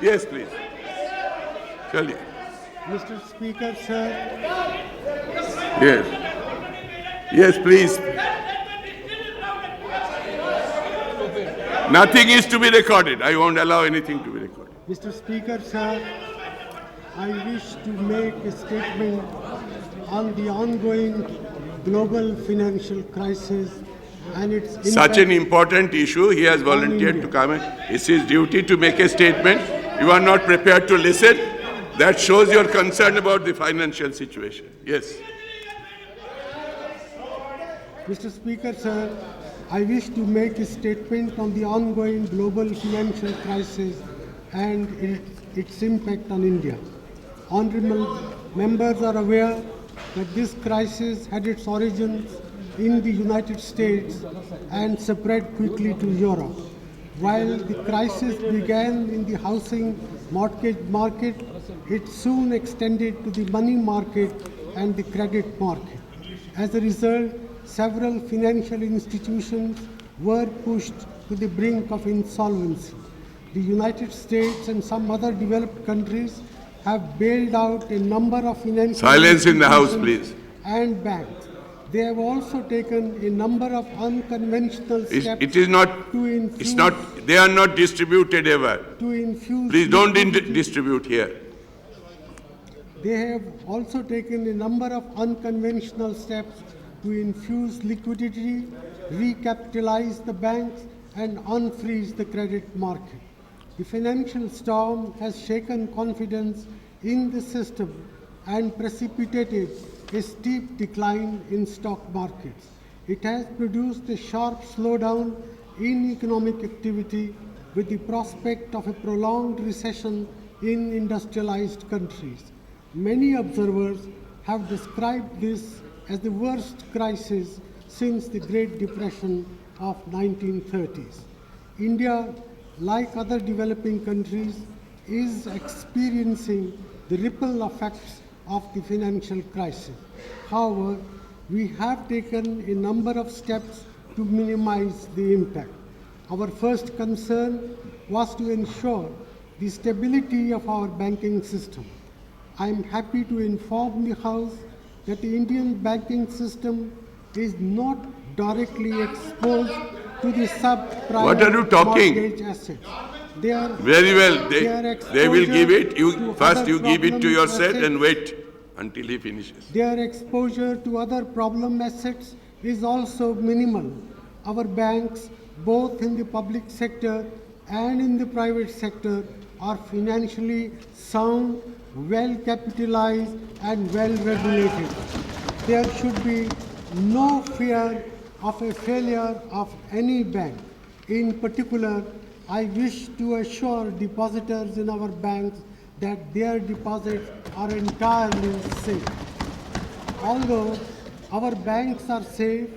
Yes, please. Tell you. Mr. Speaker, sir, Yes. Yes, please. Nothing is to be recorded. I won't allow anything to be recorded. Mr. Speaker, sir, I wish to make a statement on the ongoing global financial crisis and its Such an impact. important issue, he has volunteered to come in. It's his duty to make a statement. You are not prepared to listen. That shows your concern about the financial situation. Yes. Mr. Speaker, sir, I wish to make a statement on the ongoing global financial crisis and its impact on India. Honorable members are aware that this crisis had its origins in the United States and spread quickly to Europe. While the crisis began in the housing mortgage market, it soon extended to the money market and the credit market. As a result, several financial institutions were pushed to the brink of insolvency. The United States and some other developed countries have bailed out a number of financial Silence in the House, institutions please. and banks. They have also taken a number of unconventional steps It is not, to infuse, it's not, they are not distributed ever. to infuse Please don't liquidity. distribute here. They have also taken a number of unconventional steps to infuse liquidity, recapitalize the banks, and unfreeze the credit market. The financial storm has shaken confidence in the system and precipitated a steep decline in stock markets. It has produced a sharp slowdown in economic activity with the prospect of a prolonged recession in industrialized countries. Many observers have described this as the worst crisis since the Great Depression of 1930s. India, like other developing countries, is experiencing the ripple effects of the financial crisis. However, we have taken a number of steps to minimize the impact. Our first concern was to ensure the stability of our banking system. I am happy to inform the House that the Indian banking system is not directly exposed to the subprime What are you talking? mortgage assets. Their Very well. their They will give it. exposure You to first other you give it to problem yourself assets- and wait until he finishes. Their exposure to other problem assets is also minimal. Our banks, both in the public sector and in the private sector, are financially sound, well capitalized, and well regulated. There should be no fear of a failure of any bank. In particular, I wish to assure depositors in our banks that their deposits are entirely safe. Although our banks are safe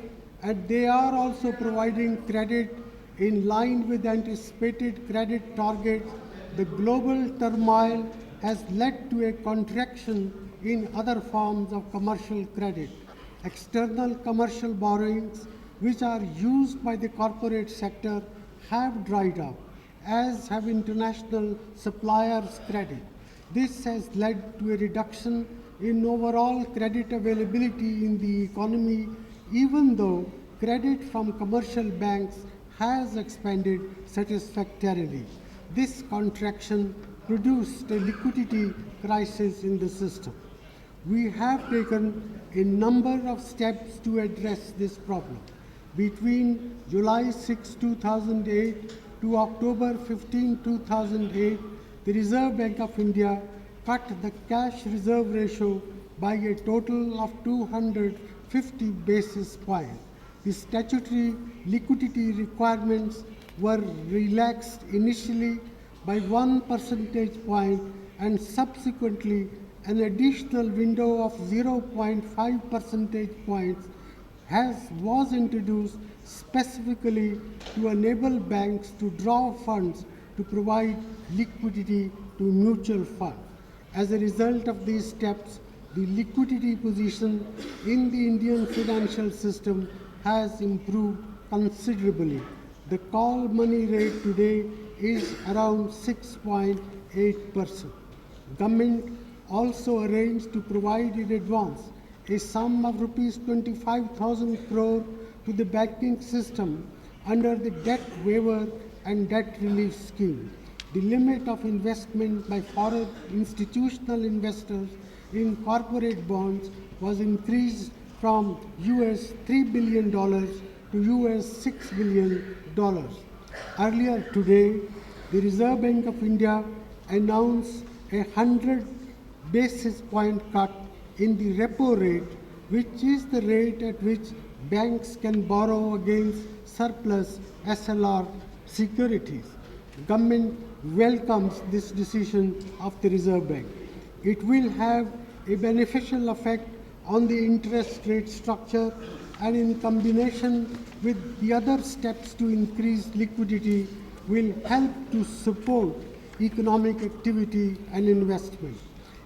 and they are also providing credit in line with anticipated credit targets, the global turmoil has led to a contraction in other forms of commercial credit. External commercial borrowings, which are used by the corporate sector, have dried up, as have international suppliers' credit. This has led to a reduction in overall credit availability in the economy, even though credit from commercial banks has expanded satisfactorily. This contraction produced a liquidity crisis in the system. We have taken a number of steps to address this problem. Between July 6, 2008 to October 15, 2008, the Reserve Bank of India cut the cash reserve ratio by a total of 250 basis points. The statutory liquidity requirements were relaxed initially by 1 percentage point and subsequently an additional window of 0.5 percentage points was introduced specifically to enable banks to draw funds to provide liquidity to mutual funds. As a result of these steps, the liquidity position in the Indian financial system has improved considerably. The call money rate today is around 6.8%. Government also arranged to provide in advance a sum of rupees 25,000 crore to the banking system under the debt waiver and debt relief scheme. The limit of investment by foreign institutional investors in corporate bonds was increased from US $3 billion to US $6 billion. Earlier today, the Reserve Bank of India announced a 100 basis point cut in the repo rate, which is the rate at which banks can borrow against surplus SLR securities. Government welcomes this decision of the Reserve Bank. It will have a beneficial effect on the interest rate structure, and in combination with the other steps to increase liquidity will help to support economic activity and investment.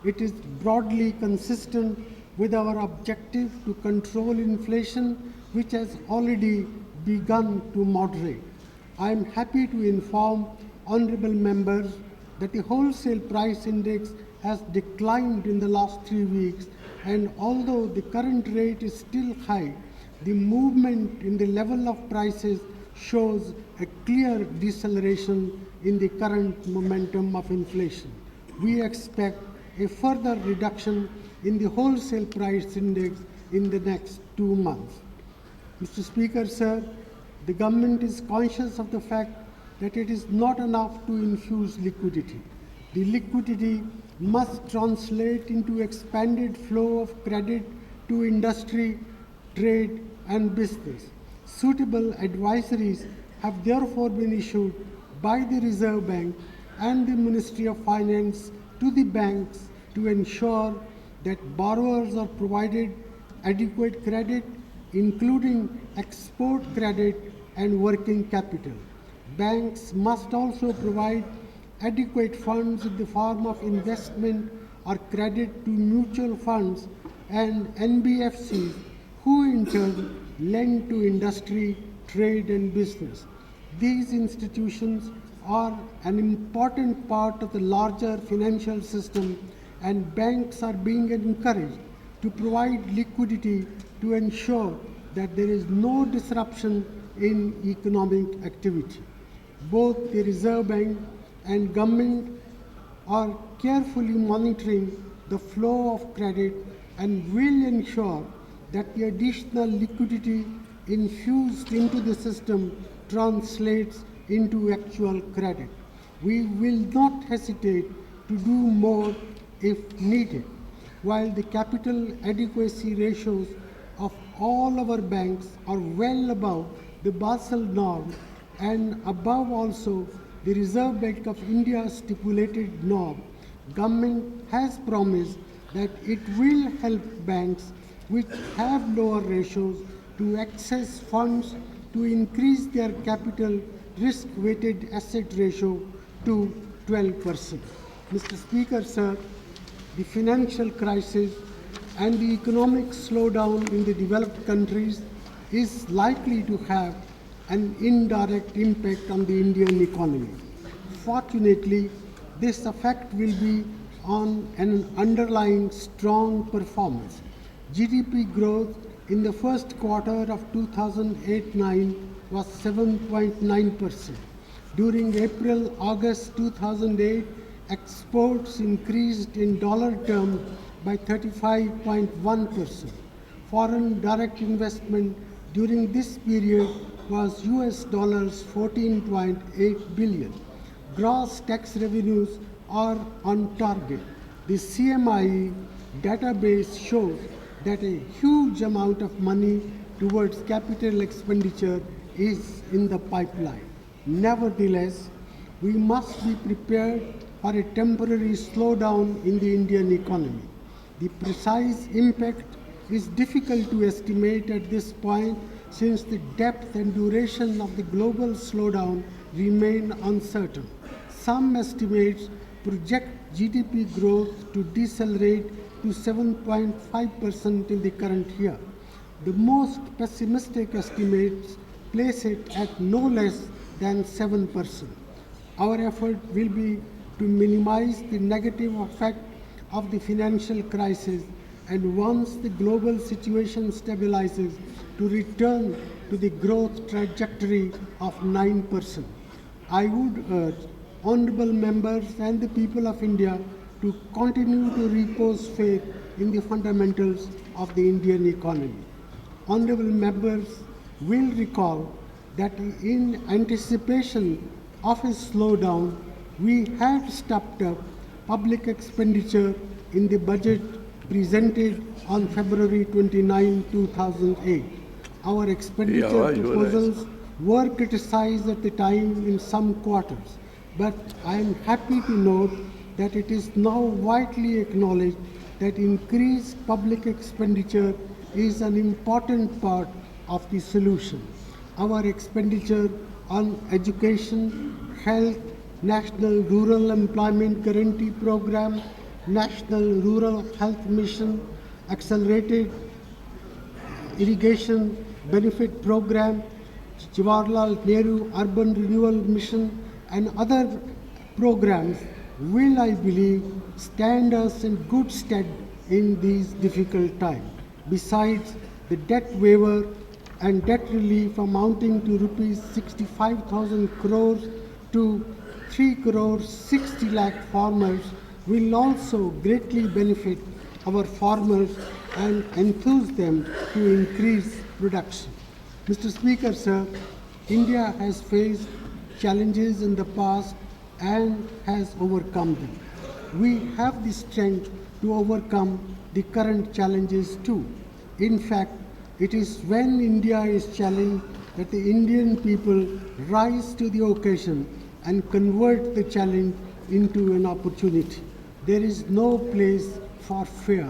It is broadly consistent with our objective to control inflation, which has already begun to moderate. I am happy to inform honorable members that the wholesale price index has declined in the last 3 weeks, and although the current rate is still high, the movement in the level of prices shows a clear deceleration in the current momentum of inflation. We expect a further reduction in the wholesale price index in the next 2 months. Mr. Speaker, sir, the government is conscious of the fact that it is not enough to infuse liquidity. The liquidity must translate into expanded flow of credit to industry, trade, and business. Suitable advisories have therefore been issued by the Reserve Bank and the Ministry of Finance to the banks to ensure that borrowers are provided adequate credit, including export credit and working capital. Banks must also provide adequate funds in the form of investment or credit to mutual funds and NBFCs, who in turn lend to industry, trade, and business. These institutions are an important part of the larger financial system, and banks are being encouraged to provide liquidity to ensure that there is no disruption in economic activity. Both the Reserve Bank and government are carefully monitoring the flow of credit and will ensure that the additional liquidity infused into the system translates into actual credit. We will not hesitate to do more if needed. While the capital adequacy ratios of all our banks are well above the Basel norm and above also the Reserve Bank of India's stipulated norm, government has promised that it will help banks which have lower ratios to access funds to increase their capital risk-weighted asset ratio to 12%. Mr. Speaker, sir, the financial crisis and the economic slowdown in the developed countries is likely to have an indirect impact on the Indian economy. Fortunately, this effect will be on an underlying strong performance. GDP growth in the first quarter of 2008-9 was 7.9%. During April-August 2008, exports increased in dollar terms by 35.1%. Foreign direct investment during this period was US dollars 14.8 billion. Gross tax revenues are on target. The CMIE database shows that a huge amount of money towards capital expenditure is in the pipeline. Nevertheless, we must be prepared for a temporary slowdown in the Indian economy. The precise impact is difficult to estimate at this point, since the depth and duration of the global slowdown remain uncertain. Some estimates project GDP growth to decelerate to 7.5% in the current year. The most pessimistic estimates place it at no less than 7%. Our effort will be to minimize the negative effect of the financial crisis, and once the global situation stabilizes, to return to the growth trajectory of 9%. I would urge honorable members and the people of India to continue to repose faith in the fundamentals of the Indian economy. Honorable members will recall that in anticipation of a slowdown, we had stepped up public expenditure in the budget presented on February 29, 2008. Our expenditure proposals were criticized at the time in some quarters, but I am happy to note that it is now widely acknowledged that increased public expenditure is an important part of the solution. Our expenditure on education, health, National Rural Employment Guarantee Program, National Rural Health Mission, Accelerated Irrigation Benefit Program, Jawaharlal Nehru Urban Renewal Mission, and other programs will, I believe, stand us in good stead in these difficult times. Besides, the debt waiver and debt relief amounting to rupees 65,000 crores to 3 crores 60 lakh farmers will also greatly benefit our farmers and enthuse them to increase production. Mr. Speaker, sir, India has faced challenges in the past and has overcome them. We have the strength to overcome the current challenges too. In fact, it is when India is challenged that the Indian people rise to the occasion and convert the challenge into an opportunity. There is no place for fear.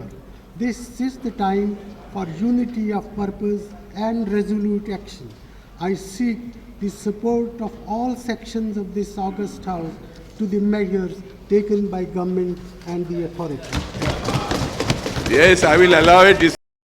This is the time for unity of purpose and resolute action. I seek the support of all sections of this august House to the measures taken by government and the authorities. Yes, I will allow it.